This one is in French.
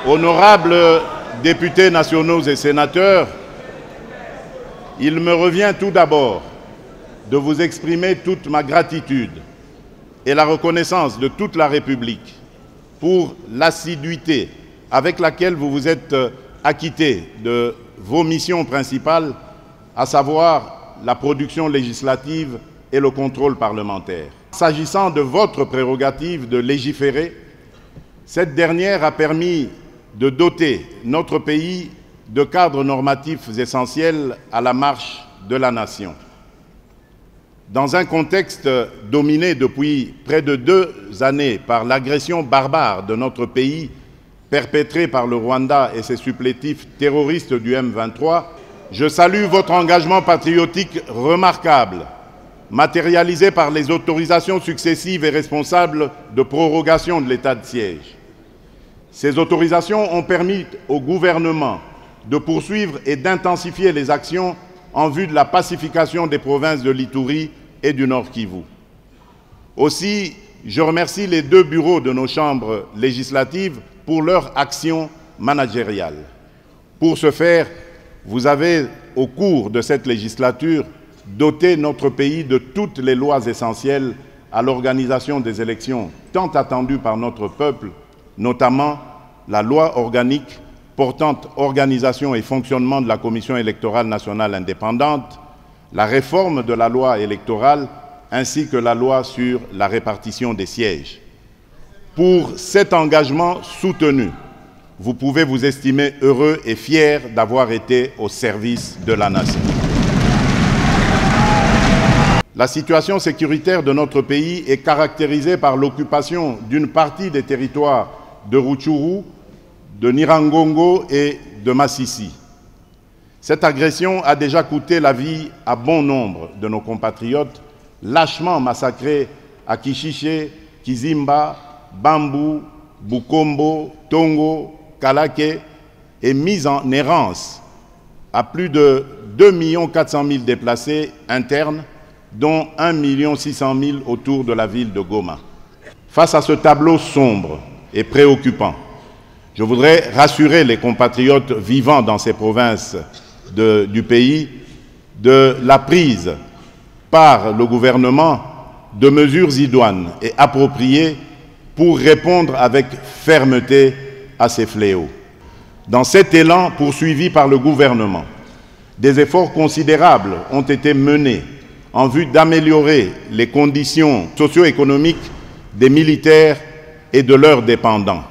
Honorables députés nationaux et sénateurs, il me revient tout d'abord de vous exprimer toute ma gratitude et la reconnaissance de toute la République pour l'assiduité avec laquelle vous vous êtes acquittés de vos missions principales, à savoir la production législative et le contrôle parlementaire. S'agissant de votre prérogative de légiférer, cette dernière a permis de doter notre pays de cadres normatifs essentiels à la marche de la nation. Dans un contexte dominé depuis près de 2 années par l'agression barbare de notre pays perpétrée par le Rwanda et ses supplétifs terroristes du M23, je salue votre engagement patriotique remarquable, matérialisé par les autorisations successives et responsables de prorogation de l'état de siège. Ces autorisations ont permis au gouvernement de poursuivre et d'intensifier les actions en vue de la pacification des provinces de l'Ituri et du Nord Kivu. Aussi, je remercie les 2 bureaux de nos chambres législatives pour leur action managériale. Pour ce faire, vous avez, au cours de cette législature, doté notre pays de toutes les lois essentielles à l'organisation des élections tant attendues par notre peuple, notamment la loi organique portant organisation et fonctionnement de la Commission électorale nationale indépendante, la réforme de la loi électorale ainsi que la loi sur la répartition des sièges. Pour cet engagement soutenu, vous pouvez vous estimer heureux et fier d'avoir été au service de la nation. La situation sécuritaire de notre pays est caractérisée par l'occupation d'une partie des territoires de Rutshuru, de Nyiragongo et de Masisi. Cette agression a déjà coûté la vie à bon nombre de nos compatriotes, lâchement massacrés à Kishishe, Kizimba, Bambu, Bukombo, Tongo, Kalake et mis en errance à plus de 2 400 000 déplacés internes, dont 1 600 000 autour de la ville de Goma. Face à ce tableau sombre et préoccupant, je voudrais rassurer les compatriotes vivant dans ces provinces du pays de la prise par le gouvernement de mesures idoines et appropriées pour répondre avec fermeté à ces fléaux. Dans cet élan poursuivi par le gouvernement, des efforts considérables ont été menés en vue d'améliorer les conditions socio-économiques des militaires et de leurs dépendants.